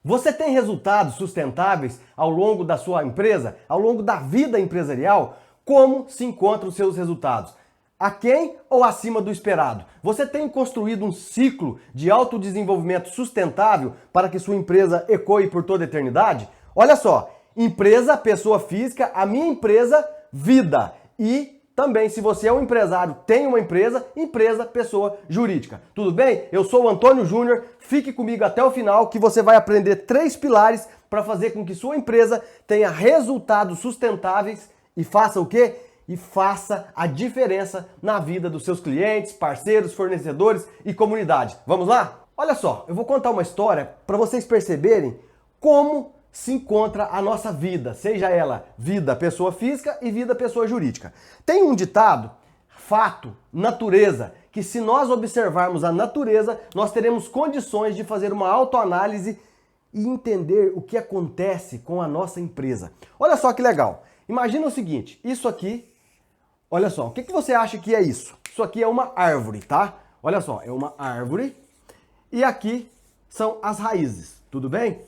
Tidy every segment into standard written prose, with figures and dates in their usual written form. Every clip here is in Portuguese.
Você tem resultados sustentáveis ao longo da sua empresa, ao longo da vida empresarial? Como se encontram os seus resultados? Aquém ou acima do esperado? Você tem construído um ciclo de autodesenvolvimento sustentável para que sua empresa ecoe por toda a eternidade? Olha só, empresa, pessoa física, a minha empresa, vida. E também, se você é um empresário, tem uma empresa, empresa, pessoa jurídica. Tudo bem? Eu sou o Antônio Júnior, fique comigo até o final que você vai aprender 3 pilares para fazer com que sua empresa tenha resultados sustentáveis e faça o quê? E faça a diferença na vida dos seus clientes, parceiros, fornecedores e comunidade. Vamos lá? Olha só, eu vou contar uma história para vocês perceberem como se encontra a nossa vida, seja ela vida pessoa física e vida pessoa jurídica. Tem um ditado, fato, natureza, que se nós observarmos a natureza, nós teremos condições de fazer uma autoanálise e entender o que acontece com a nossa empresa. Olha só que legal. Imagina o seguinte, isso aqui, olha só, o que você acha que é isso? Isso aqui é uma árvore, tá? Olha só, é uma árvore e aqui são as raízes, tudo bem?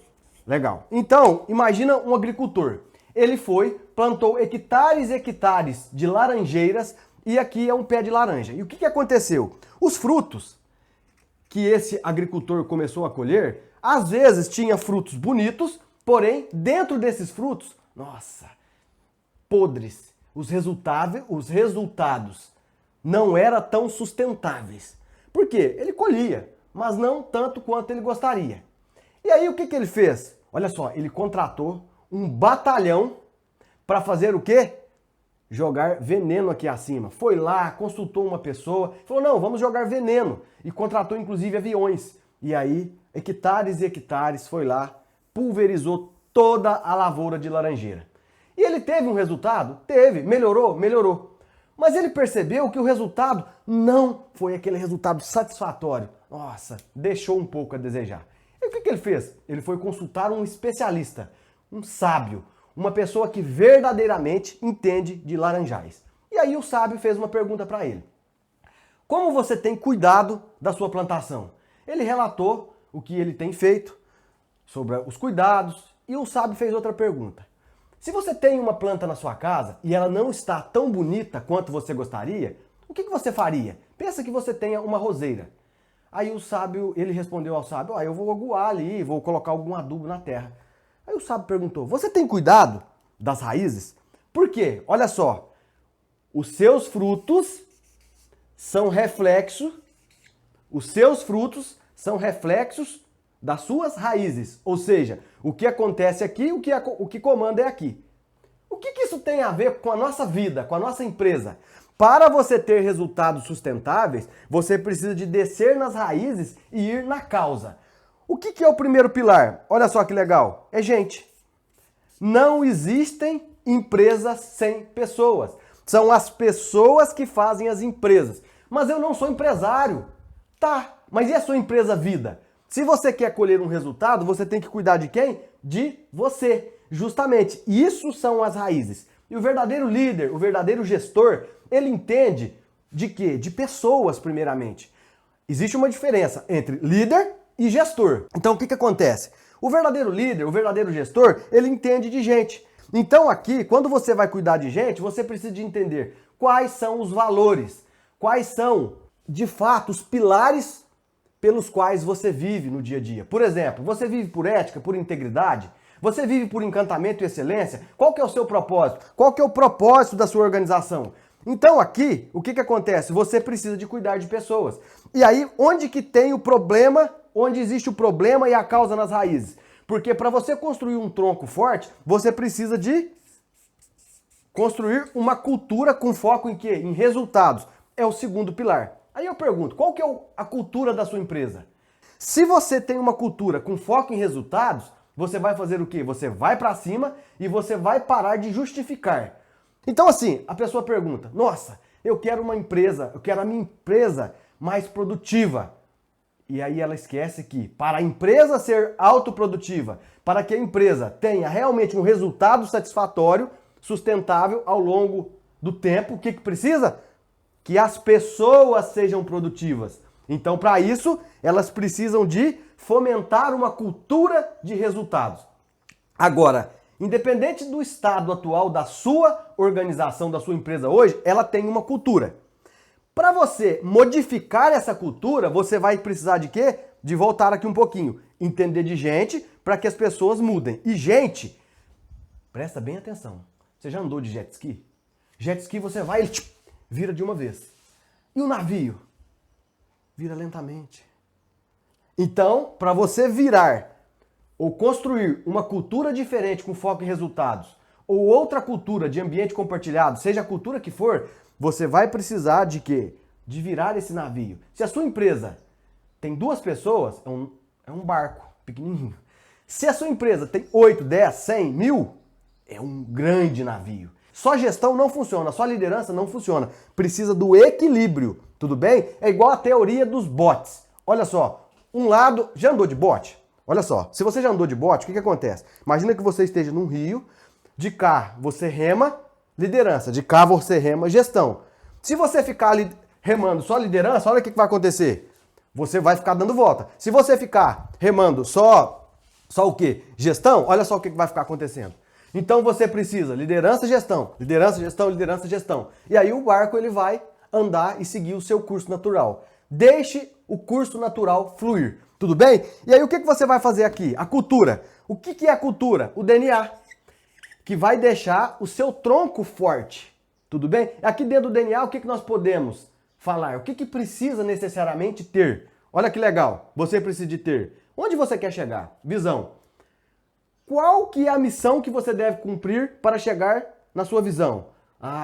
Legal. Então, imagina um agricultor. Ele foi, plantou hectares e hectares de laranjeiras e aqui é um pé de laranja. E o que aconteceu? Os frutos que esse agricultor começou a colher, às vezes tinha frutos bonitos, porém, dentro desses frutos, nossa, podres. Os resultados não eram tão sustentáveis. Por quê? Ele colhia, mas não tanto quanto ele gostaria. E aí o que ele fez? Olha só, ele contratou um batalhão para fazer o quê? Jogar veneno aqui acima. Foi lá, consultou uma pessoa, falou, não, vamos jogar veneno. E contratou inclusive aviões. E aí, hectares e hectares, foi lá, pulverizou toda a lavoura de laranjeira. E ele teve um resultado? Teve. Melhorou? Melhorou. Mas ele percebeu que o resultado não foi aquele resultado satisfatório. Nossa, deixou um pouco a desejar. E o que ele fez? Ele foi consultar um especialista, um sábio, uma pessoa que verdadeiramente entende de laranjais. E aí o sábio fez uma pergunta para ele. Como você tem cuidado da sua plantação? Ele relatou o que ele tem feito, sobre os cuidados, e o sábio fez outra pergunta. Se você tem uma planta na sua casa e ela não está tão bonita quanto você gostaria, o que você faria? Pensa que você tenha uma roseira. Aí o sábio, ele respondeu ao sábio, eu vou aguar ali, vou colocar algum adubo na terra. Aí o sábio perguntou, você tem cuidado das raízes? Por quê? Olha só, os seus frutos são reflexos das suas raízes. Ou seja, o que acontece aqui, o que comanda é aqui. O que isso tem a ver com a nossa vida, com a nossa empresa? Para você ter resultados sustentáveis, você precisa de descer nas raízes e ir na causa. O que é o primeiro pilar? Olha só que legal. É gente. Não existem empresas sem pessoas. São as pessoas que fazem as empresas. Mas eu não sou empresário. Tá, mas e a sua empresa vida? Se você quer colher um resultado, você tem que cuidar de quem? De você. Justamente, isso são as raízes. E o verdadeiro líder, o verdadeiro gestor, ele entende de quê? De pessoas, primeiramente. Existe uma diferença entre líder e gestor. Então, o que acontece? O verdadeiro líder, o verdadeiro gestor, ele entende de gente. Então, aqui, quando você vai cuidar de gente, você precisa de entender quais são os valores, quais são, de fato, os pilares pelos quais você vive no dia a dia. Por exemplo, você vive por ética, por integridade? Você vive por encantamento e excelência? Qual que é o seu propósito? Qual que é o propósito da sua organização? Então aqui, o que acontece? Você precisa de cuidar de pessoas. E aí, onde que tem o problema? Onde existe o problema e a causa nas raízes? Porque para você construir um tronco forte, você precisa de construir uma cultura com foco em quê? Em resultados. É o segundo pilar. Aí eu pergunto, qual que é a cultura da sua empresa? Se você tem uma cultura com foco em resultados, você vai fazer o quê? Você vai para cima e você vai parar de justificar. Então assim, a pessoa pergunta, nossa, eu quero uma empresa, eu quero a minha empresa mais produtiva. E aí ela esquece que para a empresa ser autoprodutiva, para que a empresa tenha realmente um resultado satisfatório, sustentável ao longo do tempo, o que precisa? Que as pessoas sejam produtivas. Então, para isso, elas precisam de fomentar uma cultura de resultados. Agora, independente do estado atual da sua organização, da sua empresa hoje, ela tem uma cultura. Para você modificar essa cultura, você vai precisar de quê? De voltar aqui um pouquinho. Entender de gente para que as pessoas mudem. E gente, presta bem atenção. Você já andou de jet ski? Jet ski você vai, ele vira de uma vez. E o navio? Vira lentamente. Então, para você virar ou construir uma cultura diferente com foco em resultados, ou outra cultura de ambiente compartilhado, seja a cultura que for, você vai precisar de quê? De virar esse navio. Se a sua empresa tem 2 pessoas, é um barco pequenininho. Se a sua empresa tem 8, 10, 100, 1000, é um grande navio. Só gestão não funciona, só liderança não funciona. Precisa do equilíbrio, tudo bem? É igual a teoria dos botes. Olha só, um lado... Já andou de bote? Olha só, se você já andou de bote, o que acontece? Imagina que você esteja num rio, de cá você rema, liderança, de cá você rema, gestão. Se você ficar ali remando só liderança, olha o que vai acontecer. Você vai ficar dando volta. Se você ficar remando só o quê? Gestão, olha só o que vai ficar acontecendo. Então você precisa liderança, gestão, liderança, gestão, liderança, gestão. E aí o barco ele vai andar e seguir o seu curso natural. Deixe o curso natural fluir. Tudo bem? E aí o que você vai fazer aqui? A cultura. O que é a cultura? O DNA. Que vai deixar o seu tronco forte. Tudo bem? Aqui dentro do DNA, o que nós podemos falar? O que precisa necessariamente ter? Olha que legal. Você precisa de ter. Onde você quer chegar? Visão. Qual que é a missão que você deve cumprir para chegar na sua visão?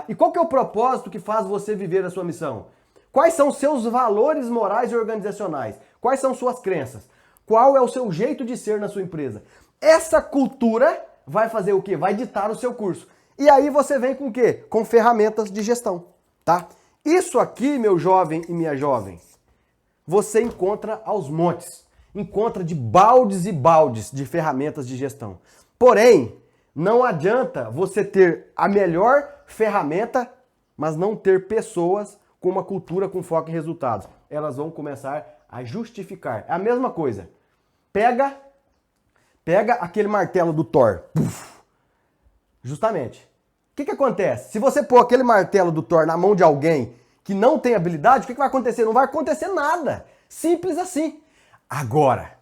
E qual que é o propósito que faz você viver a sua missão? Quais são os seus valores morais e organizacionais? Quais são suas crenças? Qual é o seu jeito de ser na sua empresa? Essa cultura vai fazer o quê? Vai ditar o seu curso. E aí você vem com o quê? Com ferramentas de gestão, tá? Isso aqui, meu jovem e minha jovem, você encontra aos montes. Encontra de baldes e baldes de ferramentas de gestão. Porém, não adianta você ter a melhor ferramenta, mas não ter pessoas com uma cultura com foco em resultados. Elas vão começar a justificar. É a mesma coisa. Pega aquele martelo do Thor. Puf. Justamente. O que acontece? Se você pôr aquele martelo do Thor na mão de alguém que não tem habilidade, o que vai acontecer? Não vai acontecer nada. Simples assim. Agora,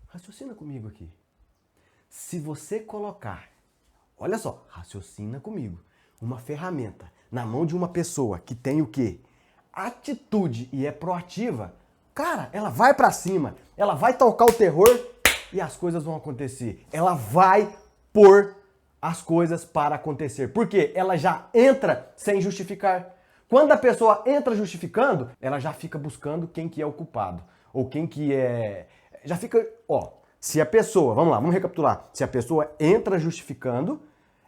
raciocina comigo aqui. Se você colocar, olha só, raciocina comigo, uma ferramenta na mão de uma pessoa que tem o quê? Atitude e é proativa, cara, ela vai pra cima, ela vai tocar o terror e as coisas vão acontecer. Ela vai pôr as coisas para acontecer. Por quê? Ela já entra sem justificar. Quando a pessoa entra justificando, ela já fica buscando quem que é o culpado. Ou quem que é... Já fica... se a pessoa... Vamos lá, vamos recapitular. Se a pessoa entra justificando,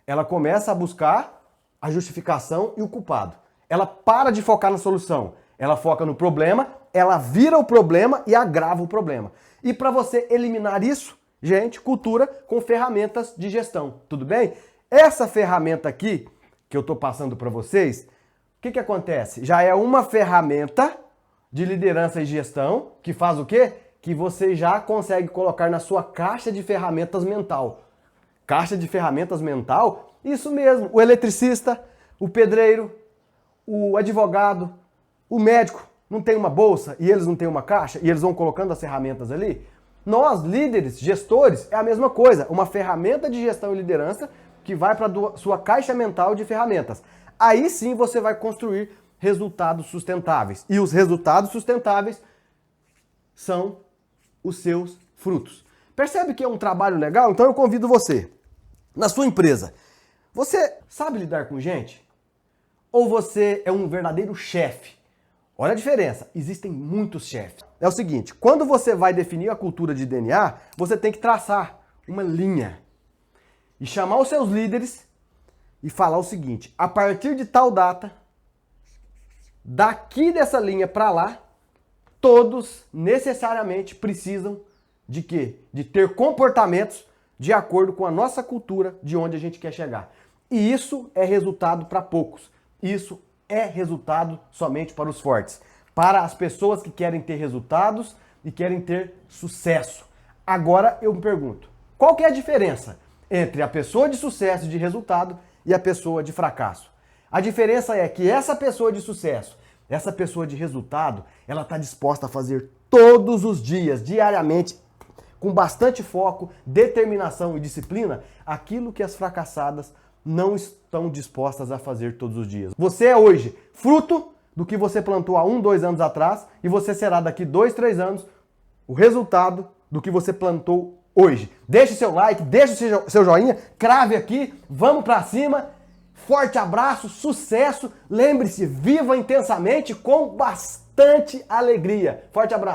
ela começa a buscar a justificação e o culpado. Ela para de focar na solução. Ela foca no problema, ela vira o problema e agrava o problema. E para você eliminar isso, gente, cultura com ferramentas de gestão. Tudo bem? Essa ferramenta aqui, que eu estou passando para vocês, o que acontece? Já é uma ferramenta de liderança e gestão, que faz o quê? Que você já consegue colocar na sua caixa de ferramentas mental. Caixa de ferramentas mental? Isso mesmo, o eletricista, o pedreiro, o advogado, o médico, não tem uma bolsa e eles não têm uma caixa e eles vão colocando as ferramentas ali? Nós, líderes, gestores, é a mesma coisa, uma ferramenta de gestão e liderança que vai para a sua caixa mental de ferramentas. Aí sim você vai construir resultados sustentáveis. E os resultados sustentáveis são os seus frutos. Percebe que é um trabalho legal? Então eu convido você, na sua empresa, você sabe lidar com gente? Ou você é um verdadeiro chefe? Olha a diferença, existem muitos chefes. É o seguinte, quando você vai definir a cultura de DNA, você tem que traçar uma linha e chamar os seus líderes e falar o seguinte, a partir de tal data, daqui dessa linha para lá, todos necessariamente precisam de quê? De ter comportamentos de acordo com a nossa cultura de onde a gente quer chegar. E isso é resultado para poucos. Isso é resultado somente para os fortes. Para as pessoas que querem ter resultados e querem ter sucesso. Agora eu me pergunto, qual que é a diferença entre a pessoa de sucesso e de resultado e a pessoa de fracasso? A diferença é que essa pessoa de sucesso, essa pessoa de resultado, ela está disposta a fazer todos os dias, diariamente, com bastante foco, determinação e disciplina, aquilo que as fracassadas não estão dispostas a fazer todos os dias. Você é hoje fruto do que você plantou há 1, 2 anos atrás e você será daqui 2, 3 anos o resultado do que você plantou hoje. Deixe seu like, deixe seu joinha, crave aqui, vamos pra cima. Forte abraço, sucesso. Lembre-se, viva intensamente com bastante alegria. Forte abraço.